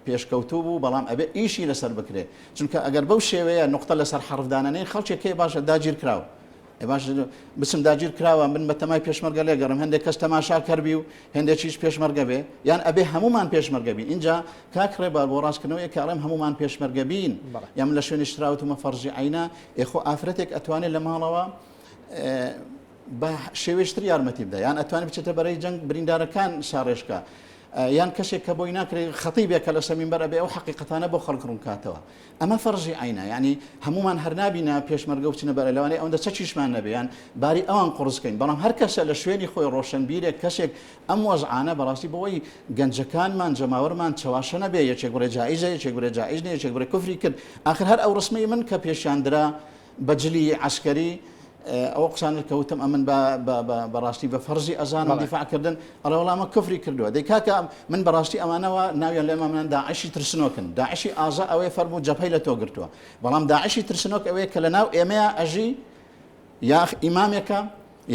پێشکەوتوو بوو بەڵام ئەبێ ئیشی لەسەر بکرێ چونکە ئەگەر بەو شێوەیە نقطە لەسەر حرفدانانەی خەڵکێکی باشە داگیر کراوە باش بچم داگیر کراوە من بە تەمای پێشمەرگە لێگەڕم هەندێک کەس تەماشا کردبی و هەندێکیش پێشمەرگە بێ یان ئەبێ هەمومان پێشمەرگە بین اینجا کاکڕێ با بۆ ڕاستکردنەوەی کاڵێم هەمومان پێشمەرگە بین یان لە شوێنی شراوتمە فەرزی عینە ئێخۆ ئافرەتێک ئەتوانێت لە ماڵەوە بە شێوێشتر یارمەتی بدە یان ئەتوانێت بچێتە بەرەی جەنگ بریندارەکان شارێشکە یان کەسێک کە بۆی ناکرێت خەتیبێکە لە سەمینبەر ئەبێ ئەو حەقیقەتانە بۆ خەڵک ڕوون کاتەوە ئەمە فەرزی عینە ینی هەمومان هەرنابینە پێشمەرگە و چنە بەرە لەوانەیە ئەوەندە چە چیشمان نەبێ یان باری ئەوان قڕزکەین بەڵام هەر کەسە لە شوێنی خۆی ڕۆشنبیرێک کەسێک ئەم وەزعانە بەڕاستی بەوەی گەنجەکانمان جەماوەرمان چاواشە نەبێ یەکێک بڕێ جائیزە یەکێک بڕێ جائیز نیە یەکێک بڕێ کوفری کرد آخر هەر ئەو ڕسمەی من کە پێشیاندرا بەجلی عسکەری ئەو قسانت کەوتم ئەمن بەڕاستی بە فەرزی ئەزان و دیفاعکردن ئەڵە وەڵامە کفری کردووە دەی کاکە من بەڕاستی ئەمانەوە ناویان لێمە منان داعشی ترسنۆکن داعشی ئازا ئەوەی فەرموو جەبهەی لە تۆ گرتووە بەڵام داعشی ترسنۆک ئەوەیە کە لە ناو ئێمەیە ئەژی یا ئیمامێکە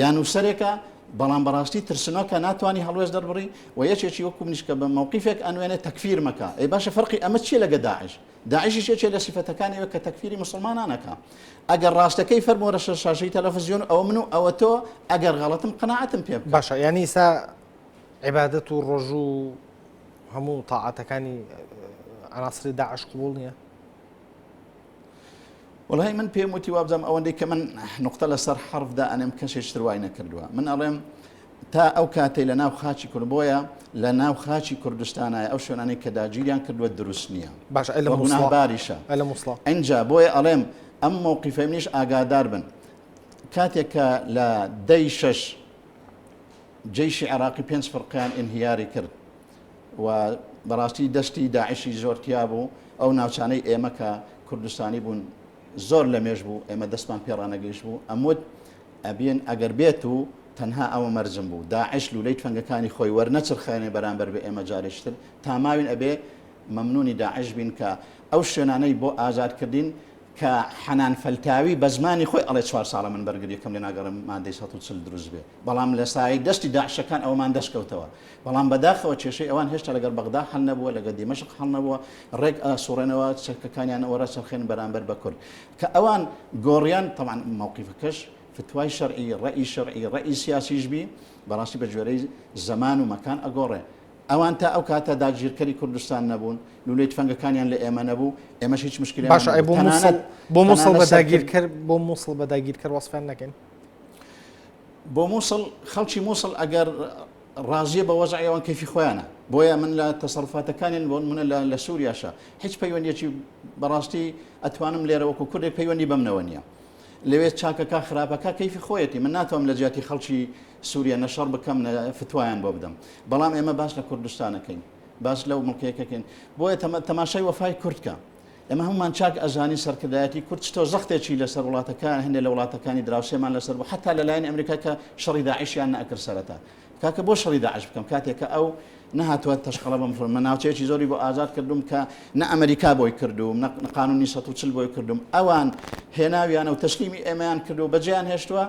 یا نووسەرێکە بەڵام بەڕاستی ترسنۆکە ناتوانانی هەڵوێز دەربڕی و یەکێکی وەکو منیشکە بە مووقیفێک ئەنوێنێت تەکفیر مەکە ئەی باشە فەرقی ئەمە چیە لەگە داعش داعشی شێکێ لە سیفەتەکانیەوە کە تەکفیری مسلمانانەکە ئەگەر ڕاستەکەی فەرمووە لە شاشەی تەلەڤیزیۆن ئەوە من و ئەوە تۆ ئەگەر غەڵەتم قەناعەتم پێ بکە باشە یعنی ئێستا عیبادەت و ڕۆژ و هەموو تاعاتەکانی عناصری داعش قبول نییە وڵای من پێم وتی وابزانم ئەوەندەی کە من نقطە لەسەر حرفدا ئەنێم کەسێشتر وای نەکردووە من ئەڵێم تا ئەو کاتەی لە ناو خاچی کورد بۆیە لە ناو خاچی کوردستانایە ئەو شوێنانەی کە داگیریان کردووە دروست نییە باش گوناهباریشە ئەنجا بۆیە ئەڵێم ئەم مووقیفەی منیش ئاگادار بن کاتێک کە لە دەی شەش جەیشی عێراقی 5 فڕقیان ئینهیاری کرد و بەڕاستی دەستی داعشی زۆرتیا بوو ئەو ناوچانەی ئێمە کە کوردستانی بوون زۆر لە مێژ بوو ئێمە دەستمان پێڕانەگەیشت بوو ئەمود ئەبێن ئەگەر بێت و تەنها ئەوە مەرجم بوو داعش لولەی تفەنگەکانی خۆی وەرنەچرخێنێ بەرامبەر بە ئێمە جارێشتر تاماوین ئەبێ مەمنونی داعش بین کە ئەو شوێنانەی بۆ ئازادکردین کە حەنان فەلتاوی بە زمانی خۆی ئەڵێ 4 ساڵە من بەرگری یەکەم لێ ناگەڕم مادەی 140 دروست بێ بەڵام لە سای دەستی داعشەکان ئەومان دەستکەوتەوە بەڵام بەداخەوە کێشەی ئەوان هێشتا لەگەر بەغدا هەڵ نەبووە لەگەر دیمەشق هەڵ نەبووە ڕێک سوڕێنەوە چەکەکانیان وەرە چرخێن بەرامبەر بە کورد کە ئەوان گۆڕیان طبعا مووقیفەکەش فتوای شەرعی ڕەئی شەرعی ڕەئی سیاسیش بی بەڕاستی بە جوێرەی زەمان و مەکان ئەگۆڕێ ئەوان تا ئەو کاتە داگیرکەری کوردستان نەبوون لولەی تفەنگەکانیان لە ئێمە نەبوو ئێمەش هیچ مشکلی باشە بۆ مووسڵ بە داگیرکەر وەسفیان نەکەین بۆ مووسڵ خەڵکی مووسڵ ئەگەر ڕازیە بە وەزعیەوەن کەفی خۆیانە بۆیە من لە تەسەڕفاتەکانیان بۆ منە لە سووریاشە هیچ پەیوەندیەکی بەڕاستی ئەتوانم لێرە وەکو کوردێک پەیوەندی بەمنەوە نییە لەوێت چاکەکە خراپەکە کەیفی خۆیەتی من ناتوانم لە جیاتی خەڵکی سووریا نەشەڕ بکەم فتوایان بۆ بدەم بەڵام ئێمە باش لە کوردستانەکەین باش لەو مڵکەیەکەکەین بۆیە تەماشای وەفای کوردکە ئەمە هەمومان چاک ئەزانی سەرکردایەتی کورد تۆ زەختێکی لەسەر وڵاتەکان هەندێک لە وڵاتەکانی دراوسێمان لەسەر بوو حتا لەلایەن ئەمریکا کە شەڕی داعشیان نەئەکرد سەرەتا کاکە بۆ شەڕی داعش بکەم کاتێککە ئەو نەهاتوە تەشقەڵە بەم من ناوچەیەکی زۆری بۆ ئازاد کردوم کە نە ئەمریکا بۆی کردوم نە قانونی 140 بۆی کردوم ئەوان هێناویانە و تەسلیمی ئێمەیان کردو بەجێیان هێشتووە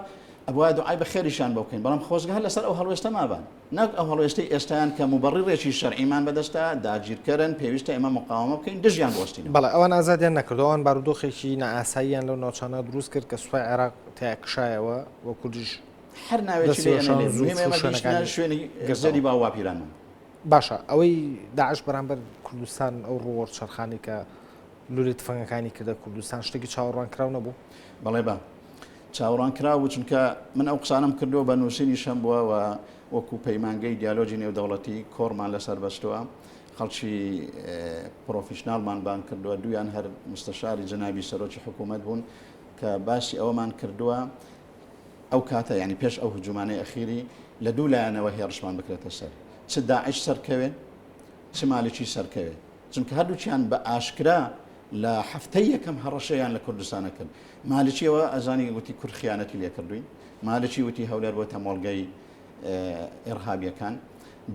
ئەبوای دوعای بە خێریشان بۆ بکەین بەڵام خۆزگە هەر لەسەر ئەو هەڵوێستە مابان نەک ئەو هەڵوێستی ئێستایان کە موبەڕیڕێکی شەرعیمان بەدەستە داگیرکەرن پێویستە ئێمە مقاومە بکەین دژیان بۆستین بەڵێ ئەوان ئازادیان نەکردو ئەوان بارودۆخێکی نائاساییان لەو ناوچانە دروست کرد کە سوپای عێراق تیاکشایەوە وە کوردیش هەر ناوێکی شوێنی گەزەری باوا پیرانم باشە ئەوەی داعش بەرامبەر کوردستان ئەو ڕۆوە چرخانی کە لولی تفەنگەکانی کردە کوردستان شتێکی چاوەڕوان کراو نەبوو بەڵێ بە چاوەڕوان کراوە چونکە من ئەو قسانم کردووە بە نووسینی شەم بووە و وەکو پەیمانگەی دیالۆجی نێودەوڵەتی کۆڕمان لەسەر بەستووە خەڵکی پرۆفیشناڵمان بان کردووە دویان هەر مستەشاری جەنابی سەرۆکی حکوومەت بوون کە باسی ئەوەمان کردووە ئەو کاتە ینی پێش ئەو هجومانەی ئەخیری لە دوو لایەنەوە هێرشمان بکرێتە سەر چ داعش سەرکەوێ چ مالکی سەرکەوێ چونکە هەردووچیان بە ئاشکرا لە هەفتەی یەکەم هەڕەشەیان لە کوردستانە کرد مالچیەوە ئەزانی وتی کورد خیانەتی لێ کردوین مالکی وتی هەولێر بۆ تەمۆڵگەی ئێرهابیەکان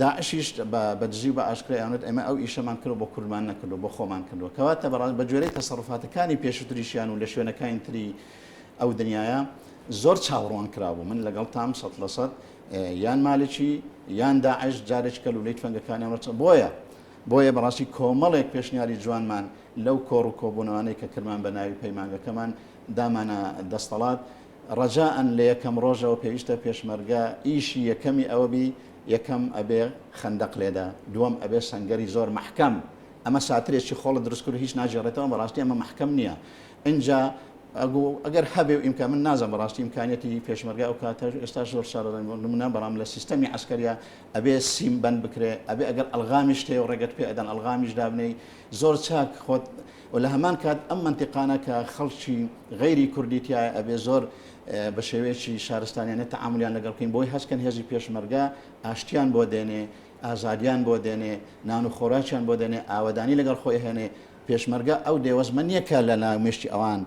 داعشیش بە دزی و بە ئاشکرایانێت ئێمە ئەو ئیشەمان کرد بۆ کوردمان نەکردو بۆ خۆمان کردووە کەواتە بە جوێرەی تەسەڕفاتەکانی پێشووتریشیان و لە شوێنەکانی تری ئەو دنیاە زۆر چاوەڕوان کرابوو من لەگەڵ تام 100% یان مالکی یان داعش جارێک کە لولەی تفەنگەکانیان ڕچ بۆیە بەڕاستی کۆمەڵێک پێشنیاری جوانمان لەو کۆڕ و کۆبوونەوانەی کە کرمان بە ناوی پەیمانگەکەمان دامانە دەستەڵات ڕەجاءن لە یەکەم ڕۆژەوە پێویستە پێشمەرگە ئیشی یەکەمی ئەوەبی یەکەم ئەبێ خەندەق لێدا دووەم ئەبێ سەنگەری زۆر محکەم ئەمە ساترێکی خۆڵە دروستکرد هیچ ناژێڕێتەوە بەڕاستی ئەمە محکەم نییە اینجا ئەگەر هەبێ و ئیمکان من نازم بەڕاستی ئیمکانیەتی پێشمەرگا و کاتە ئێستا زۆر شارەمونە بەڵام لە سیستەمی عسکەریە ئەبێ سیم بند بکرێ ئەبێ ئەگەر ئەلغامیش تێ و ڕێگەت پێ ئەدەن ئەلغامیش دابنەی زۆر چاک خۆت و لە هەمان کات ئەم منتیقانە کە خەڵکی غەیری کوردیتیایە ئەبێ زۆر بە شێوەیەکی شارستانیانە تەعاملیان لەگەڵ بکەین بۆی هەستکەن هێزی پێشمەرگا ئاشتیان بۆ دێنێ ئازادیان بۆ دێنێ نان و خۆراکیان بۆ دێنێ ئاوەدانی لەگەڵ خۆی هێنێ پێشمەرگە ئەو دێوەزمە نییەکە لە ناومێشتی ئەوان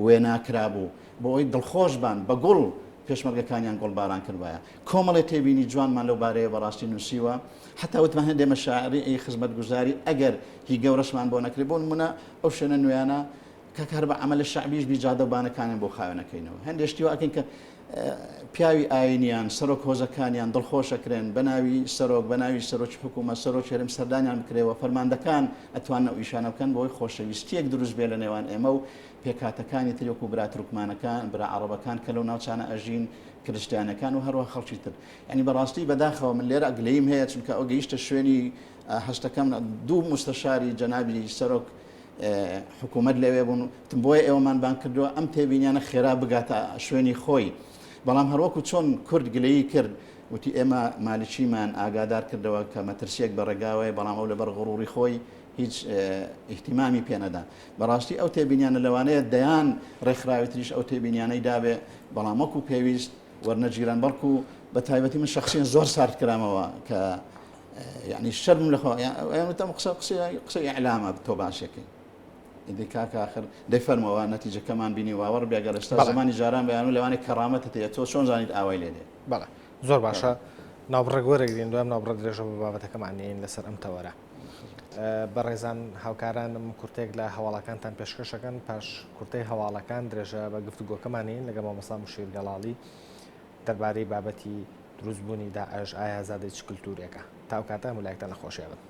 وێ ناکرابوو بۆ ئەوی دڵخۆش بان بە گوڵ پێشمەرگەکانیان گوڵباران کردوایە کۆمەڵی تێبینی جوانمان لەو بارەیە بەڕاستی نووسیوە حتا وتمان هەندێ مەشاعری ئەی خزمەت گوزاری ئەگەر هی گەورەشمان بۆ نەکرێ بۆ نمونە ئەو شوێنە نوێیانە کە کار بە عمل شعبیش بیجادەبانەکانیان بۆ خاوێنەکەینەوە هەندێشتیوە ئەکەین کە پیاوی ئاینیان سەرۆک هۆزەکانیان دڵخۆشەکرێن بە ناوی سەرۆک بە ناوی سەرۆکی حکوومەت سەرۆک هەرێم سەردانیان بکرێەوە فەرماندەکان ئەتوانە ئەو ئیشانە بکەن بۆی خۆشەویستیەک دروست بێ لە نێوان ئێمە و پێکاتەکانی تریۆک و برا تورکمانەکان برا عەرەبەکان کە لەو ناوچانە ئەژین کردستانەکان و هەروە خەڵکی تر ینی بەڕاستی بەداخەوە من لێرە ئەگلەیم هەیە چونکە ئەو گەیشتە شوێنی هەستەکەم دوو مستەشاری جەنابی سەرۆک حکوومەت لەوێ بوون بۆیە ئێوەمان بان کردووە ئەم تێبینیانە خێرا بگاتە شوێنی خۆی بەڵام هەروەکو چۆن کورد گلەیی کرد وتی ئێمە مالیچیمان ئاگادار کردەوە کە مەترسیەک بەڕێگاوەیە بەڵام ئەو لەبەر غڕوڕی خۆی هیچ احتیمامی پێنەدا بەڕاستی ئەو تێبینیانە لەوانەیە دەیان ڕێکخراوی تریش ئەو تێبینیانەی دابێ بەڵام وەکو پێویست وەرنەگیران بەڵکو بە تایبەتی من شخصیان زۆر سارد کرامەوە کە یعنی شەرم لەخۆ قسەی ئیعلامە تۆ باشەکەی ئیدی کاکە آخر دەیفەرمەوە نەتیجەکەمان بینی واوەڕ بێگەر ئێستا زمانی جاران بەیان و لەوانەیە کەڕامەتت هەیە تۆ چۆن زانیت ئاوای لێ دێ بەڵێ زۆر باشە ناوبڕێک وەرەگرین دوام ناوبڕە درێژە بە بابەتەکەمان نین لەسەر ئەم تەوەرە بەڕێزان هاوکارانم کورتێک لە هەواڵەکانتان پێشکەشەکەن پاش کورتەی هەواڵەکان درێژە بە گفتوگۆکەمانین لەگەڵ مامۆستا موشیر گەڵاڵی دەربارەی بابەتی دروستبوونی داعش ئایا زادێک کلتورێکە تاو کاتە مولایەکتان نەخۆشیێ بن.